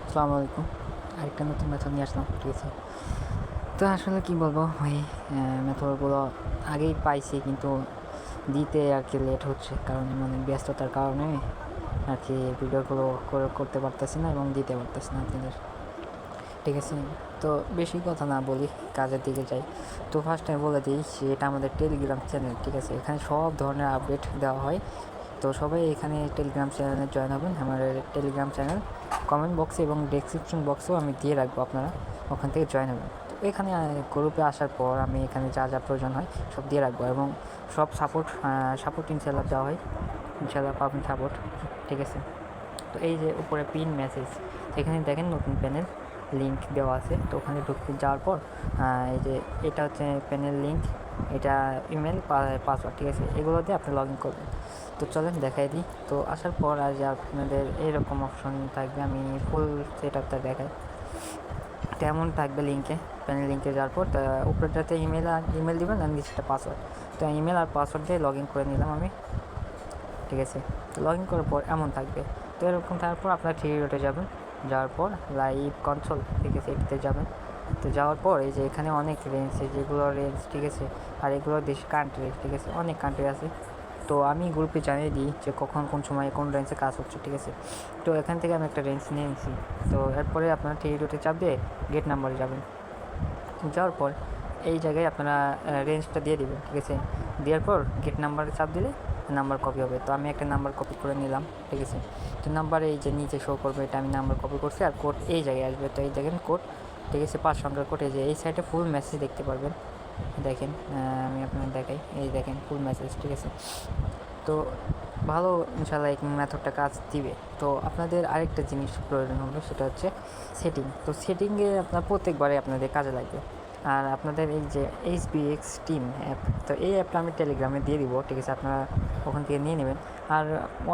আসসালামু আলাইকুম। আরেকটা নতুন মেথড নিয়ে আসলাম, ঠিক আছে? তো আসলে কি বলবো ভাই, মেথডগুলো আগেই পাইছি কিন্তু দিতে আর কি লেট হচ্ছে, কারণ মানে ব্যস্ততার কারণে আর কি ভিডিওগুলো করতে পারতেছি না এবং দিতে পারতেছি না আপনাদের, ঠিক আছে? তো বেশি কথা না বলি, কাজের দিকে যাই। তো ফার্স্টে বলে দিই যে এটা আমাদের টেলিগ্রাম চ্যানেল, ঠিক আছে? এখানে সব ধরনের আপডেট দেওয়া হয়। তো সবাই এখানে টেলিগ্রাম চ্যানেলে জয়েন হবেন। আমাদের টেলিগ্রাম চ্যানেল কমেন্ট বক্সে এবং ডেসক্রিপশন বক্সেও আমি দিয়ে রাখবো, আপনারা ওখান থেকে জয়েন হবেন। তো এখানে গ্রুপে আসার পর আমি এখানে যা যা প্রয়োজন হয় সব দিয়ে রাখবো এবং সব সাপোর্ট ইনশাল্লাহ দেওয়া হয়, ইনশাল্লাহ পাবেন সাপোর্ট, ঠিক আছে? তো এই যে উপরে পিন মেসেজ, এখানে দেখেন নতুন প্যানেল লিঙ্ক দেওয়া আছে। তো ওখানে ঢুকতে যাওয়ার পর এই যে এটা হচ্ছে প্যানেল লিঙ্ক, এটা ইমেল পাসওয়ার্ড, ঠিক আছে? এগুলো দিয়ে আপনি লগ ইন করবেন। তো চলেন দেখাই দিই। তো আসার পর আজ আপনাদের এইরকম অপশন থাকবে, আমি ফুল সেট আপটা দেখাই। তেমন থাকবে লিঙ্কে, প্যানেল লিঙ্কে যাওয়ার পর উপরেটাতে ইমেল দেবেন আর নিচেটা পাসওয়ার্ড। তো ইমেল আর পাসওয়ার্ড দিয়ে লগ ইন করে নিলাম আমি, ঠিক আছে? তো লগ ইন করার পর এমন থাকবে। তো এরকম থাকার পর আপনার থ্রি ডটে যাবেন, যাওয়ার পর লাইভ কনসোল, ঠিক আছে, এটাতে যাবেন। তো যাওয়ার পর এই যে এখানে অনেক রেঞ্জ, যেগুলো রেঞ্জ, ঠিক আছে? আর এগুলো দেশ কান্ট্রি, ঠিক আছে? অনেক কান্ট্রি আছে। তো আমি গ্রুপে জানিয়ে দিই যে কখন কোন সময় কোন রেঞ্জে কাজ হচ্ছে, ঠিক আছে? তো এখান থেকে আমি একটা রেঞ্জ নিয়ে নিছি। তো এরপরে আপনারা থ্রি ডটে চাপ দিয়ে গেট নাম্বারে যাবেন। যাওয়ার পর এই জায়গায় আপনারা রেঞ্জটা দিয়ে দেবেন, ঠিক আছে? দেওয়ার পর গেট নাম্বারে চাপ দিলে নাম্বার কপি হবে। তো আমি একটা নাম্বার কপি করে নিলাম, ঠিক আছে? তো নাম্বার এই যে নিচে শো করবে, এটা আমি নাম্বার কপি করছি। আর কোড এই জায়গায় আসবে, তো এই দেখেন কোড, ঠিক আছে? 5 সংখ্যার কোড। এই যে এই সাইডে ফুল মেসেজ দেখতে পারবেন, দেখেন। আমি আপনাদের দেখাই, এই দেখেন ফুল মেসেজ, ঠিক আছে? তো ভালো, ইনশাল্লাহ এই মেথডটা কাজ দিবে। তো আপনাদের আরেকটা জিনিস প্রয়োজন হবে, সেটা হচ্ছে সেটিং। তো সেটিংয়ে আপনার প্রত্যেকবারে আপনাদের কাজে লাগবে। আর আপনাদের এই যে এইচবিএক্স টিম অ্যাপ, তো এই অ্যাপটা আমি টেলিগ্রামে দিয়ে দিব, ঠিক আছে? আপনারা ওখান থেকে নিয়ে নেবেন। আর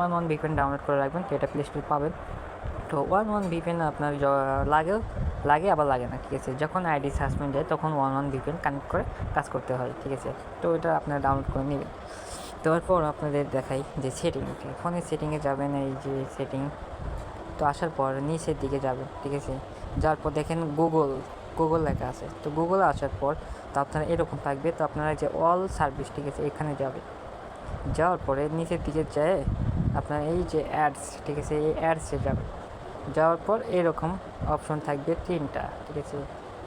1 VPN ডাউনলোড করে রাখবেন, তো এটা প্লে স্টোরে পাবেন। তো 1 VPN আপনার লাগে আবার লাগে না, ঠিক আছে? যখন আইডি সাসপেন্ড যায় তখন 1 VPN কানেক্ট করে কাজ করতে হয়, ঠিক আছে? তো এটা আপনারা ডাউনলোড করে নেবেন। তারপর আপনাদের দেখাই যে সেটিং, ফোনের সেটিংয়ে যাবেন, এই যে সেটিং। তো আসার পর নিচের দিকে যাবেন, ঠিক আছে? যাওয়ার পর দেখেন গুগল লেখা আছে। তো গুগলে আসার পর তো আপনারা এরকম থাকবে। তো আপনারা যে অল সার্ভিস, ঠিক আছে, এখানে যাবে। যাওয়ার পরে নিচের দিকে যায় আপনার এই যে অ্যাডস, ঠিক আছে, এই অ্যাডসে যাবে। যাওয়ার পর এরকম অপশন থাকবে তিনটা, ঠিক আছে?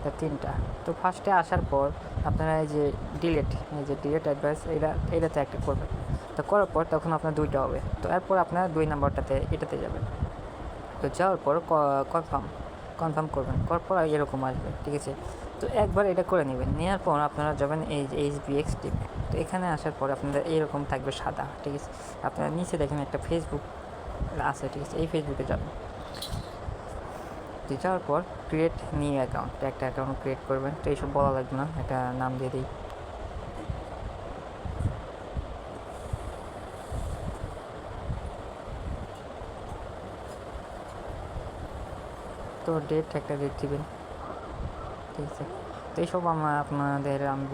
তো তিনটা। তো ফার্স্টে আসার পর আপনারা এই যে ডিলেট অ্যাডভাইস, এটাতে একটা করবেন। তো করার পর তখন আপনার দুইটা হবে। তো এরপর আপনার 2 নাম্বারটাতে এটাতে যাবেন। তো যাওয়ার পর কনফার্ম করবেন, করার পর এরকম আসবে, ঠিক আছে? তো একবার এটা করে নেবেন, নেওয়ার পর আপনারা যাবেন এই যে এইচবিএক্স টিম। তো এখানে আসার পর আপনাদের এইরকম থাকবে সাদা, ঠিক আছে? আপনারা নিচে দেখেন একটা ফেসবুক আছে, ঠিক আছে? এই ফেসবুকে যাবেন। যাওয়ার পর ক্রিয়েট নিউ অ্যাকাউন্ট, একটা অ্যাকাউন্ট ক্রিয়েট করবেন। তো এইসব বলা লাগবে না, একটা নাম দিয়ে দিই। তো একটা ডেট দিবেন, ঠিক আছে? তো এইসব আপনাদের আমি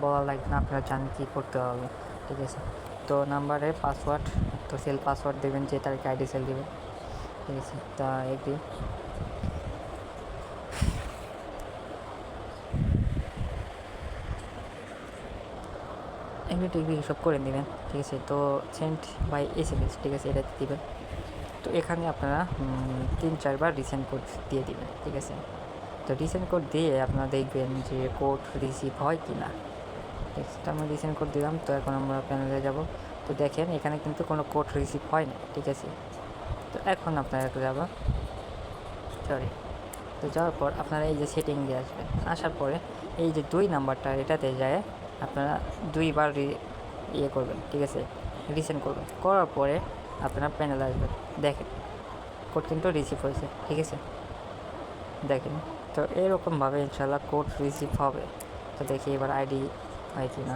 বলা লাগবে না, আপনারা জানেন কী করতে হবে, ঠিক আছে? তো নাম্বারে পাসওয়ার্ড, তো সেল পাসওয়ার্ড দেবেন, যে তারিখে আইডি সেল দেবেন, ঠিক আছে? তা এগ্রি। এগ্রি টেগ্রি সব করে নেবেন, ঠিক আছে? তো সেন্ড বাই SMS, ঠিক আছে, এটা দিবেন। তো এখানে আপনারা 3-4 বার রিসেন্ড কোড দিয়ে দিবেন, ঠিক আছে? তো রিসেন্ড কোড দিয়ে আপনারা দেখবেন যে কোড রিসিভ হয় কি না। টেক্সটটা আমি রিসেন্ড কোড দিলাম। তো এখন আমরা প্যানেলে যাব। তো দেখেন এখানে কিন্তু কোনো কোড রিসিভ হয় না, ঠিক আছে? তো এখন আপনারা যাব, সরি। তো যাওয়ার পর আপনারা এই যে সেটিং দিয়ে আসবেন। আসার পরে এই যে 2 নাম্বারটা, এটাতে যায় আপনারা 2 বার ইয়ে করবেন, ঠিক আছে? রিসেন্ড করবেন। করার পরে আপনারা প্যানেলে আসবেন, দেখেন কোড কিন্তু রিসিভ হয়েছে, ঠিক আছে? দেখেন। তো এরকমভাবে ইনশাল্লাহ কোড রিসিভ হবে। তো দেখি এবার আইডি হয় কি না।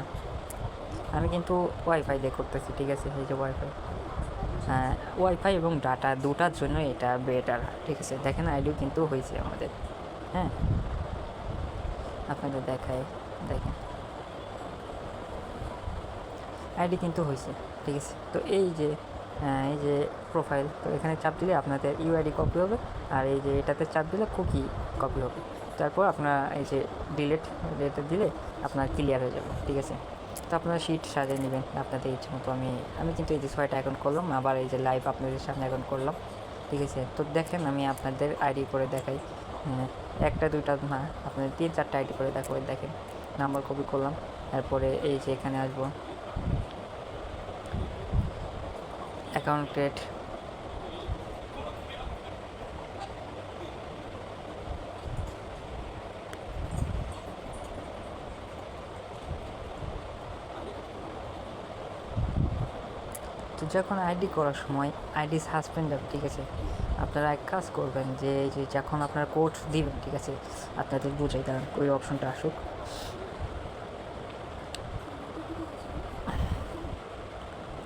আমি কিন্তু ওয়াইফাই দিয়ে করতেছি, ঠিক আছে? এই যে ওয়াইফাই এবং ডাটা দুটার জন্য এটা বেটার, ঠিক আছে? দেখেন আইডিও কিন্তু হয়েছে আমাদের, হ্যাঁ? আপনাদের দেখায়, দেখেন আইডি কিন্তু হয়েছে, ঠিক আছে? তো এই যে প্রোফাইল, তো এখানে চাপ দিলে আপনাদের ইউআইডি কপি হবে আর এই যে এটাতে চাপ দিলে কুকি কপি হবে। তারপর আপনার এই যে ডিলেট এটা দিলে আপনার ক্লিয়ার হয়ে যাবে, ঠিক আছে। তো আপনারা শিট সাজিয়ে নেবেন আপনাদের ইচ্ছে মতো। আমি কিন্তু এই যে 6টা অ্যাকাউন্ট করলাম, আবার এই যে লাইভ আপনাদের সামনে অ্যাকাউন্ট করলাম, ঠিক আছে। তো দেখেন আমি আপনাদের আইডি করে দেখাই, একটা দুইটা না, আপনাদের 3-4টা আইডি করে দেখাবো। দেখেন নাম্বার কপি করলাম, তারপরে এই যে এখানে আসবো অ্যাকাউন্ট ক্রিয়েট, তো যখন আইডি করার সময় আইডি সাসপেন্ড হবে, ঠিক আছে। আপনারা এক কাজ করবেন যে যখন আপনারা কোড দিবেন, ঠিক আছে, আপনাদের বুঝাই দাঁড়ান ওই অপশনটা আসুক,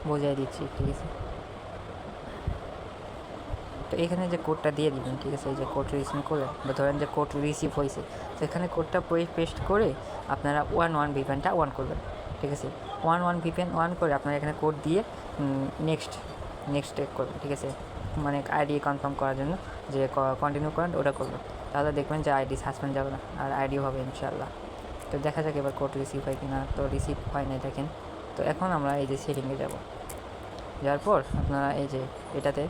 বোঝাই দিচ্ছি, ঠিক আছে। তো এখানে যে কোডটা দিয়ে দিবেন, ঠিক আছে, এই যে কোড রিসিভ করে বা ধরেন যে কোড রিসিভ হয়েছে, তো এখানে কোডটা পেস্ট করে আপনারা 1 VPNটা অন করবেন, ঠিক আছে। 1 VPN অন করে আপনারা এখানে কোড দিয়ে নেক্সট করবেন, ঠিক আছে, মানে আইডি কনফার্ম করার জন্য যে কন্টিনিউ করেন ওটা করবেন। তাহলে দেখবেন যে আইডি সাসপেন্ড যাবে না, আর আইডিও হবে ইনশাআল্লাহ। তো দেখা যাক এবার কোড রিসিভ হয় কি না। তো রিসিভ হয় নাই দেখেন। তো এখন আমরা এই যে সেটিংয়ে যাব, যাওয়ার পর আপনারা এই যে এটাতে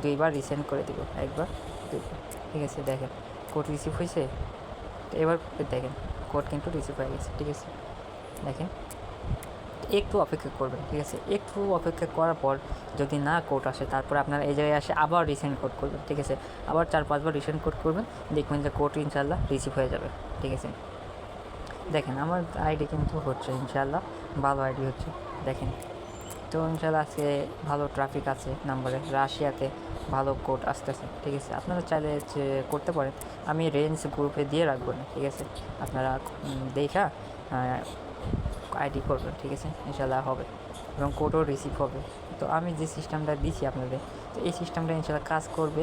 2বার রিসেন্ড করে দিব, 1বার 2বার, ঠিক আছে। দেখেন কোড রিসিভ হয়েছে। তো এবার দেখেন কোড কিন্তু রিসিভ হয়ে গেছে, ঠিক আছে। দেখেন একটু অপেক্ষা করবেন, ঠিক আছে। একটু অপেক্ষা করার পর যদি না কোড আসে, তারপর আপনারা এই জায়গায় আসে আবার রিসেন্ড কোড করবেন, ঠিক আছে। আবার 4-5বার রিসেন্ড কোড করবেন, দেখবেন যে কোড ইনশাআল্লাহ রিসিভ হয়ে যাবে, ঠিক আছে। দেখেন আমার আইডি কিন্তু হচ্ছে ইনশাআল্লাহ, ভালো আইডি হচ্ছে, দেখেন। তো ইনশাআল্লাহ আজকে ভালো ট্রাফিক আছে নাম্বারে, রাশিয়াতে ভালো কোড আসতেছে, ঠিক আছে। আপনারা চাইলে যে করতে পারেন, আমি রেঞ্জ গ্রুপে দিয়ে রাখবো না, ঠিক আছে। আপনারা দেখা আইডি করবেন, ঠিক আছে, ইনশাআল্লাহ হবে এবং কোডও রিসিভ হবে। তো আমি যে সিস্টেমটা দিচ্ছি আপনাদের, তো এই সিস্টেমটা ইনশাআল্লাহ কাজ করবে।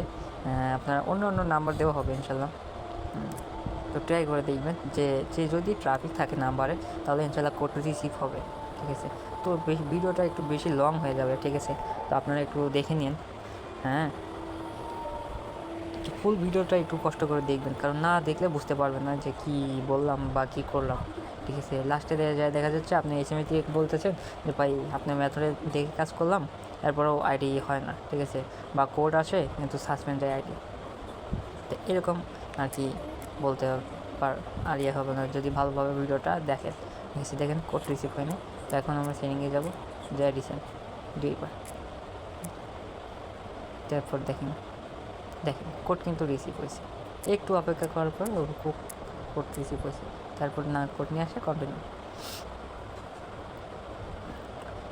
আপনারা অন্য নাম্বার দেওয়া হবে ইনশাআল্লাহ। তো ট্রাই করে দেখবেন যে যদি ট্রাফিক থাকে নাম্বারে, তাহলে ইনশাআল্লাহ কোড রিসিভ হবে, ঠিক আছে। তো ভিডিওটা একটু বেশি লং হয়ে যাবে, ঠিক আছে। তো আপনারা একটু দেখে নিন, হ্যাঁ। ফুল ভিডিওটা একটু কষ্ট করে দেখবেন, কারণ না দেখলে বুঝতে পারবেন না যে কি বললাম বা কী করলাম, ঠিক আছে। লাস্টে দেখা যাচ্ছে আপনি এসএমএ দিয়ে বলতেছেন যে ভাই আপনার মেথডে দেখে কাজ করলাম, এরপরেও আইডি হয় না, ঠিক আছে, বা কোড আসে কিন্তু সাসপেন্ড যায় আইডি। তো এরকম আর কি বলতে আর ইয়ে হবে না যদি ভালোভাবে ভিডিওটা দেখেন, ঠিক আছে। দেখেন কোড রিসিভ হয়নি। তো এখন আমরা সেটিংয়ে যাব, যে রিসেন্ট 2বার, তারপর দেখেন কোড কিন্তু রিসিভ হয়েছে। একটু অপেক্ষা করার পর ওর কোড রিসিভ হয়েছে, তারপর না কোড নিয়ে আসে কন্টিনিউ।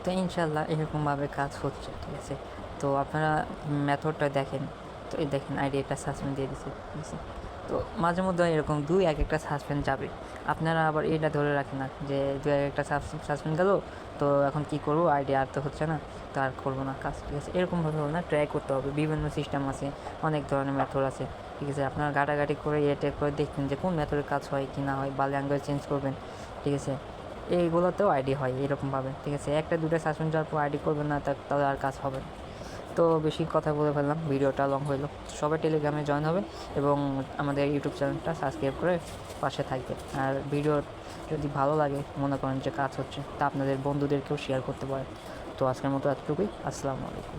তো ইনশাল্লাহ এরকমভাবে কাজ হচ্ছে, ঠিক আছে। তো আপনারা মেথডটা দেখেন। তো এই দেখেন আইডি একটা সাসপেন্ড দিয়ে দিচ্ছে, ঠিক আছে। তো মাঝে মধ্যে এরকম 2-1 সাসপেন্ড যাবে, আপনারা আবার এটা ধরে রাখেন না যে 2-1 সাসপেন্ড গেল, তো এখন কী করবো, আইডি আর তো হচ্ছে না, তো আর করবো না কাজ, ঠিক আছে। এরকমভাবে হবে না, ট্রাই করতে হবে। বিভিন্ন সিস্টেম আছে, অনেক ধরনের মেথড আছে, ঠিক আছে। আপনারা ঘাটাঘাটি করে করে দেখবেন যে কোন মেথডের কাজ হয় কি না হয়, বা ল্যাঙ্গুয়েজ চেঞ্জ করবেন, ঠিক আছে। এইগুলোতেও আইডি হয় এরকমভাবে, ঠিক আছে। 1-2 সাসপেন্ড যাওয়ার পর আইডি করবেন না, তাহলে আর কাজ হবে না। তো বেশি কথা বলে ফেললাম, ভিডিওটা লং হইলো। সবাই টেলিগ্রামে জয়েন হবে এবং আমাদের ইউটিউব চ্যানেলটা সাবস্ক্রাইব করে পাশে থাকবে। আর ভিডিও যদি ভালো লাগে, মনে করেন যে কাজ হচ্ছে, তা আপনাদের বন্ধুদেরকেও শেয়ার করতে পারেন। তো আজকের মতো এতটুকুই, আসসালামু আলাইকুম।